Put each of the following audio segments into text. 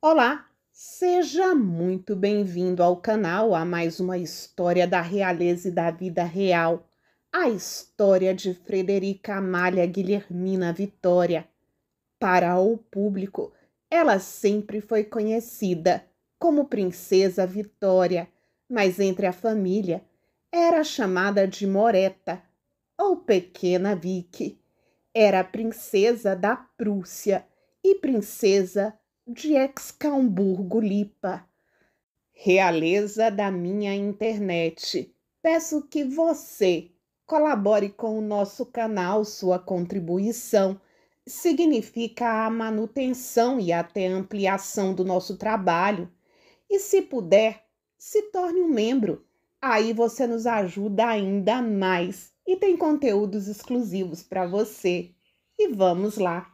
Olá, seja muito bem-vindo ao canal a mais uma história da realeza e da vida real, a história de Frederica Amália Guilhermina Vitória. Para o público, ela sempre foi conhecida como Princesa Vitória, mas entre a família era chamada de Moreta ou Pequena Vicky. Era princesa da Prússia e princesa de Excalburgo-Lipa. Realeza da minha internet. Peço que você colabore com o nosso canal. Sua contribuição significa a manutenção e até ampliação do nosso trabalho. E se puder, se torne um membro. Aí você nos ajuda ainda mais e tem conteúdos exclusivos para você. E vamos lá.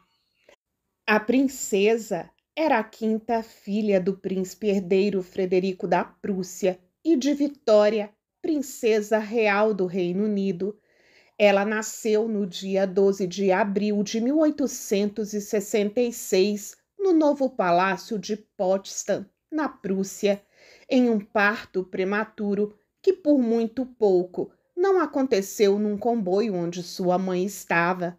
A princesa era a quinta filha do príncipe herdeiro Frederico da Prússia e de Vitória, princesa real do Reino Unido. Ela nasceu no dia 12 de abril de 1866, no novo palácio de Potsdam, na Prússia, em um parto prematuro que por muito pouco não aconteceu num comboio onde sua mãe estava.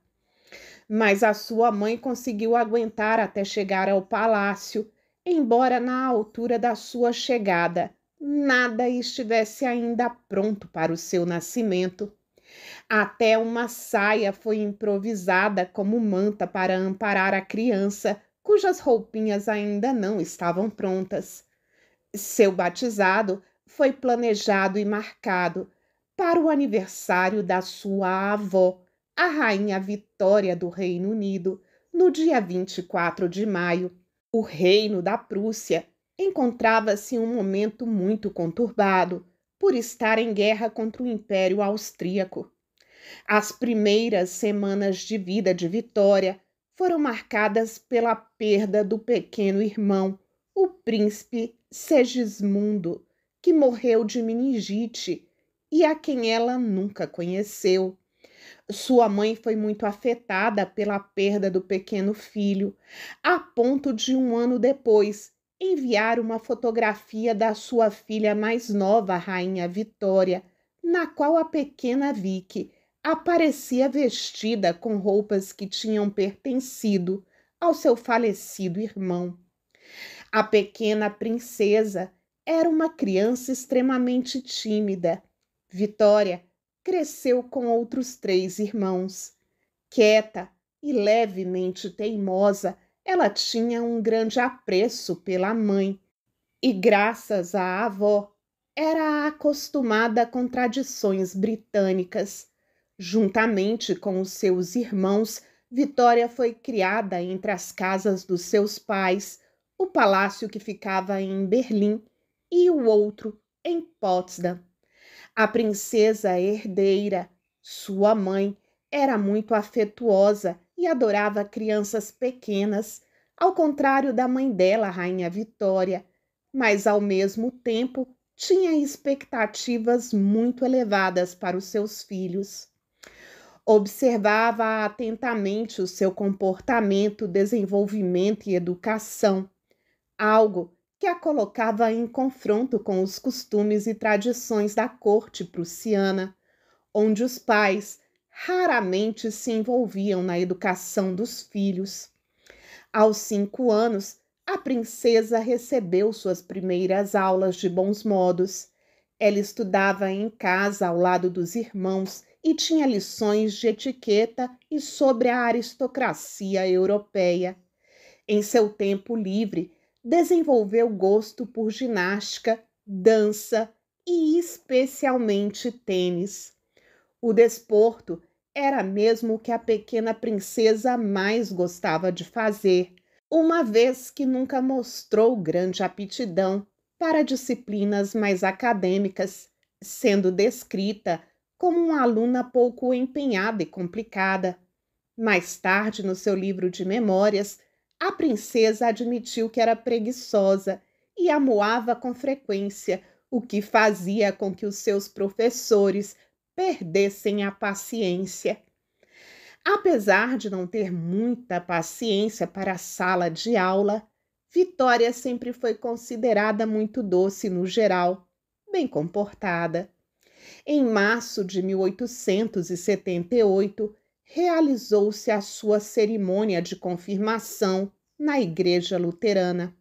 Mas a sua mãe conseguiu aguentar até chegar ao palácio, embora na altura da sua chegada nada estivesse ainda pronto para o seu nascimento. Até uma saia foi improvisada como manta para amparar a criança, cujas roupinhas ainda não estavam prontas. Seu batizado foi planejado e marcado para o aniversário da sua avó, a Rainha Vitória do Reino Unido, no dia 24 de maio. O Reino da Prússia encontrava-se em um momento muito conturbado, por estar em guerra contra o Império Austríaco. As primeiras semanas de vida de Vitória foram marcadas pela perda do pequeno irmão, o príncipe Segismundo, que morreu de meningite e a quem ela nunca conheceu. Sua mãe foi muito afetada pela perda do pequeno filho, a ponto de um ano depois enviar uma fotografia da sua filha mais nova, a Rainha Vitória, na qual a pequena Vicky aparecia vestida com roupas que tinham pertencido ao seu falecido irmão. A pequena princesa era uma criança extremamente tímida. Vitória cresceu com outros 3 irmãos. Quieta e levemente teimosa, ela tinha um grande apreço pela mãe e, graças à avó, era acostumada com tradições britânicas. Juntamente com os seus irmãos, Vitória foi criada entre as casas dos seus pais, o palácio que ficava em Berlim e o outro em Potsdam. A princesa herdeira, sua mãe, era muito afetuosa e adorava crianças pequenas, ao contrário da mãe dela, a Rainha Vitória, mas ao mesmo tempo tinha expectativas muito elevadas para os seus filhos. Observava atentamente o seu comportamento, desenvolvimento e educação, algo que a colocava em confronto com os costumes e tradições da corte prussiana, onde os pais raramente se envolviam na educação dos filhos. Aos 5 anos, a princesa recebeu suas primeiras aulas de bons modos. Ela estudava em casa ao lado dos irmãos e tinha lições de etiqueta e sobre a aristocracia europeia. Em seu tempo livre, desenvolveu gosto por ginástica, dança e especialmente tênis. O desporto era mesmo o que a pequena princesa mais gostava de fazer, uma vez que nunca mostrou grande aptidão para disciplinas mais acadêmicas, sendo descrita como uma aluna pouco empenhada e complicada. Mais tarde, no seu livro de memórias, a princesa admitiu que era preguiçosa e amuava com frequência, o que fazia com que os seus professores perdessem a paciência. Apesar de não ter muita paciência para a sala de aula, Vitória sempre foi considerada muito doce no geral, bem comportada. Em março de 1878, realizou-se a sua cerimônia de confirmação na Igreja Luterana.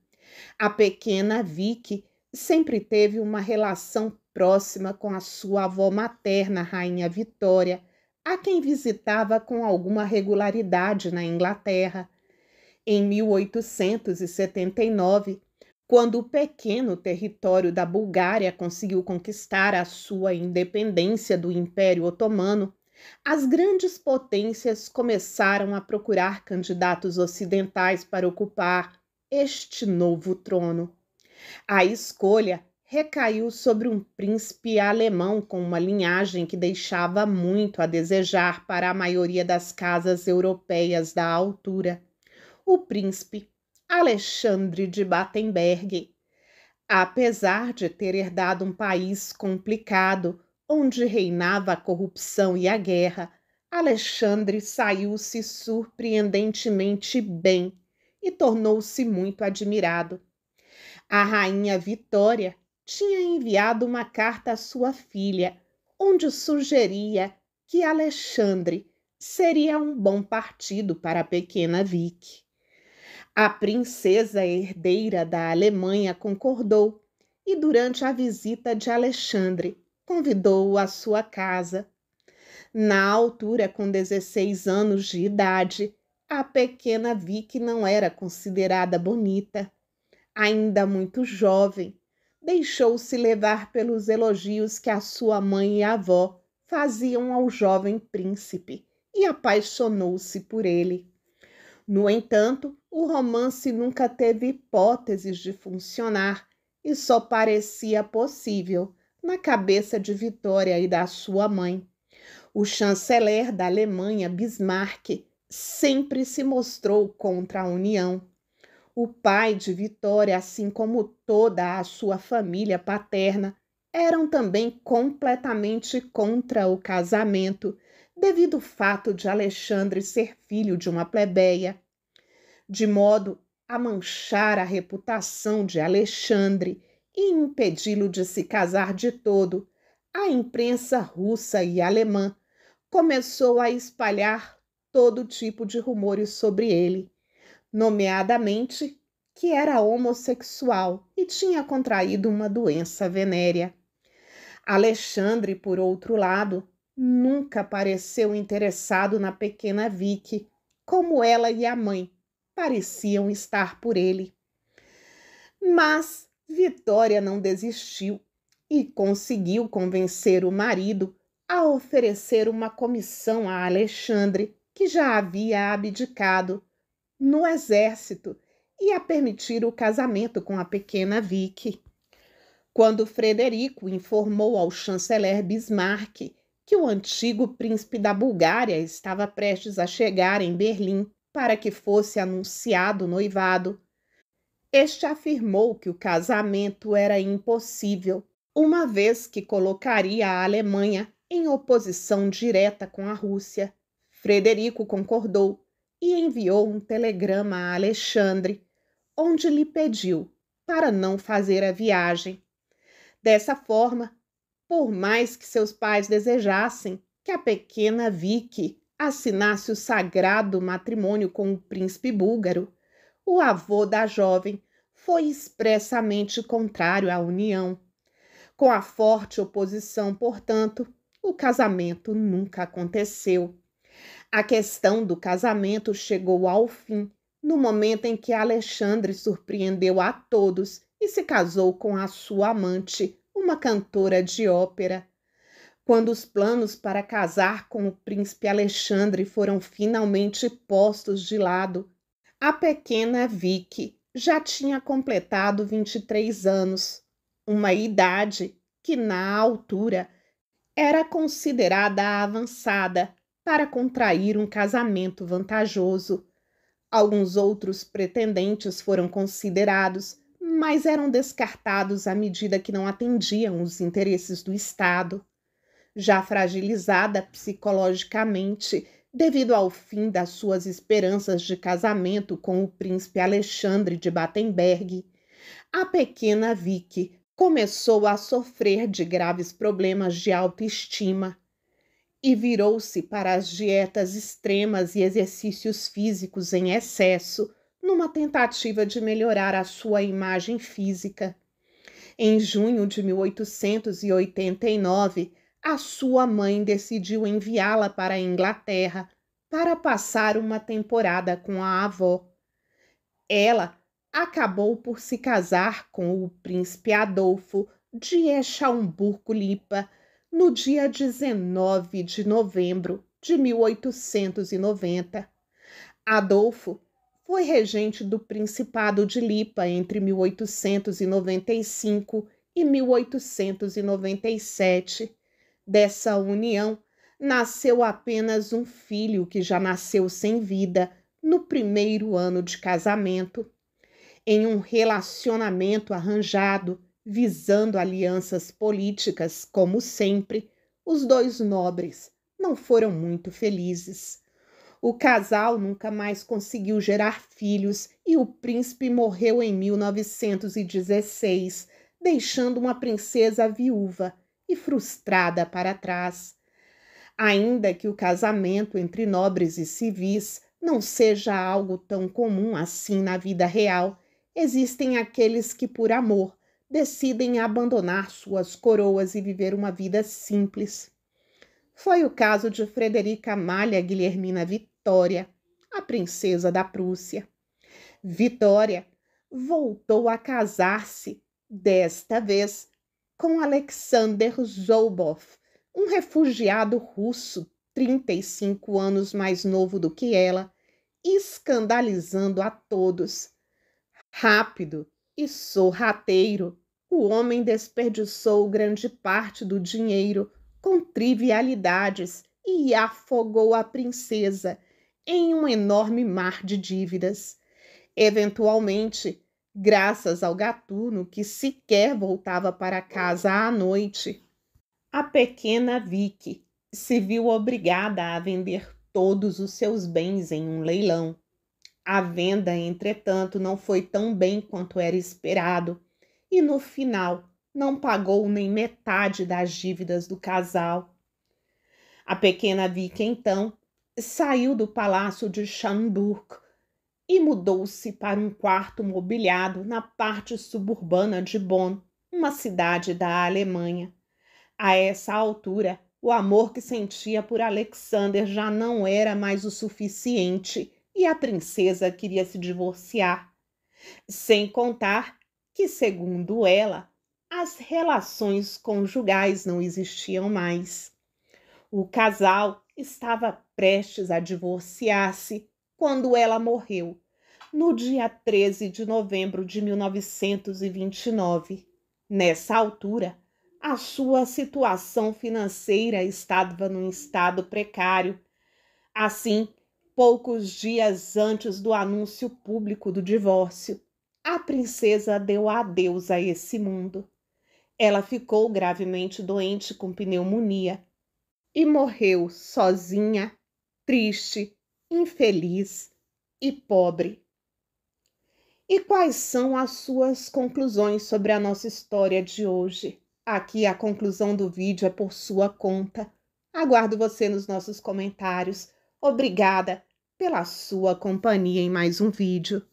A pequena Vicky sempre teve uma relação próxima com a sua avó materna, Rainha Vitória, a quem visitava com alguma regularidade na Inglaterra. Em 1879, quando o pequeno território da Bulgária conseguiu conquistar a sua independência do Império Otomano, as grandes potências começaram a procurar candidatos ocidentais para ocupar este novo trono. A escolha recaiu sobre um príncipe alemão com uma linhagem que deixava muito a desejar para a maioria das casas europeias da altura, o príncipe Alexandre de Battenberg. Apesar de ter herdado um país complicado, onde reinava a corrupção e a guerra, Alexandre saiu-se surpreendentemente bem e tornou-se muito admirado. A rainha Vitória tinha enviado uma carta à sua filha, onde sugeria que Alexandre seria um bom partido para a pequena Vicky. A princesa herdeira da Alemanha concordou e, durante a visita de Alexandre, convidou-o à sua casa. Na altura, com 16 anos de idade, a pequena Vicky não era considerada bonita. Ainda muito jovem, deixou-se levar pelos elogios que a sua mãe e a avó faziam ao jovem príncipe e apaixonou-se por ele. No entanto, o romance nunca teve hipóteses de funcionar e só parecia possível na cabeça de Vitória e da sua mãe. O chanceler da Alemanha, Bismarck, sempre se mostrou contra a união. O pai de Vitória, assim como toda a sua família paterna, eram também completamente contra o casamento, devido ao fato de Alexandre ser filho de uma plebeia. De modo a manchar a reputação de Alexandre e impedi-lo de se casar de todo, a imprensa russa e alemã começou a espalhar todo tipo de rumores sobre ele, nomeadamente que era homossexual e tinha contraído uma doença venérea. Alexandre, por outro lado, nunca pareceu interessado na pequena Vicky, como ela e a mãe pareciam estar por ele. Mas Vitória não desistiu e conseguiu convencer o marido a oferecer uma comissão a Alexandre, que já havia abdicado, no exército, e a permitir o casamento com a pequena Vicky. Quando Frederico informou ao chanceler Bismarck que o antigo príncipe da Bulgária estava prestes a chegar em Berlim para que fosse anunciado o noivado, este afirmou que o casamento era impossível, uma vez que colocaria a Alemanha em oposição direta com a Rússia. Frederico concordou e enviou um telegrama a Alexandre, onde lhe pediu para não fazer a viagem. Dessa forma, por mais que seus pais desejassem que a pequena Vicky assinasse o sagrado matrimônio com o príncipe búlgaro, o avô da jovem foi expressamente contrário à união. Com a forte oposição, portanto, o casamento nunca aconteceu. A questão do casamento chegou ao fim no momento em que Alexandre surpreendeu a todos e se casou com a sua amante, uma cantora de ópera. Quando os planos para casar com o príncipe Alexandre foram finalmente postos de lado, a pequena Vicky já tinha completado 23 anos, uma idade que, na altura, era considerada avançada para contrair um casamento vantajoso. Alguns outros pretendentes foram considerados, mas eram descartados à medida que não atendiam os interesses do Estado. Já fragilizada psicologicamente devido ao fim das suas esperanças de casamento com o príncipe Alexandre de Battenberg, a pequena Vicky começou a sofrer de graves problemas de autoestima e virou-se para as dietas extremas e exercícios físicos em excesso, numa tentativa de melhorar a sua imagem física. Em junho de 1889, a sua mãe decidiu enviá-la para a Inglaterra para passar uma temporada com a avó. Ela acabou por se casar com o príncipe Adolfo de Echaumburgo-Lipa no dia 19 de novembro de 1890. Adolfo foi regente do Principado de Lipa entre 1895 e 1897. Dessa união, nasceu apenas um filho que já nasceu sem vida no primeiro ano de casamento. Em um relacionamento arranjado, visando alianças políticas, como sempre, os dois nobres não foram muito felizes. O casal nunca mais conseguiu gerar filhos e o príncipe morreu em 1916, deixando uma princesa viúva e frustrada para trás. Ainda que o casamento entre nobres e civis não seja algo tão comum assim na vida real, existem aqueles que, por amor, decidem abandonar suas coroas e viver uma vida simples. Foi o caso de Frederica Amália Guilhermina Vitória, a princesa da Prússia. Vitória voltou a casar-se, desta vez com Alexander Zubov, um refugiado russo, 35 anos mais novo do que ela, escandalizando a todos. Rápido e sorrateiro, o homem desperdiçou grande parte do dinheiro com trivialidades e afogou a princesa em um enorme mar de dívidas. Eventualmente, graças ao gatuno que sequer voltava para casa à noite, a pequena Vicky se viu obrigada a vender todos os seus bens em um leilão. A venda, entretanto, não foi tão bem quanto era esperado e, no final, não pagou nem metade das dívidas do casal. A pequena Vicky, então, saiu do palácio de Schaumburg e mudou-se para um quarto mobiliado na parte suburbana de Bonn, uma cidade da Alemanha. A essa altura, o amor que sentia por Alexander já não era mais o suficiente e a princesa queria se divorciar. Sem contar que, segundo ela, as relações conjugais não existiam mais. O casal estava prestes a divorciar-se quando ela morreu, no dia 13 de novembro de 1929. Nessa altura, a sua situação financeira estava num estado precário. Assim, poucos dias antes do anúncio público do divórcio, a princesa deu adeus a esse mundo. Ela ficou gravemente doente com pneumonia e morreu sozinha, triste, infeliz e pobre. E quais são as suas conclusões sobre a nossa história de hoje? Aqui a conclusão do vídeo é por sua conta. Aguardo você nos nossos comentários. Obrigada pela sua companhia em mais um vídeo.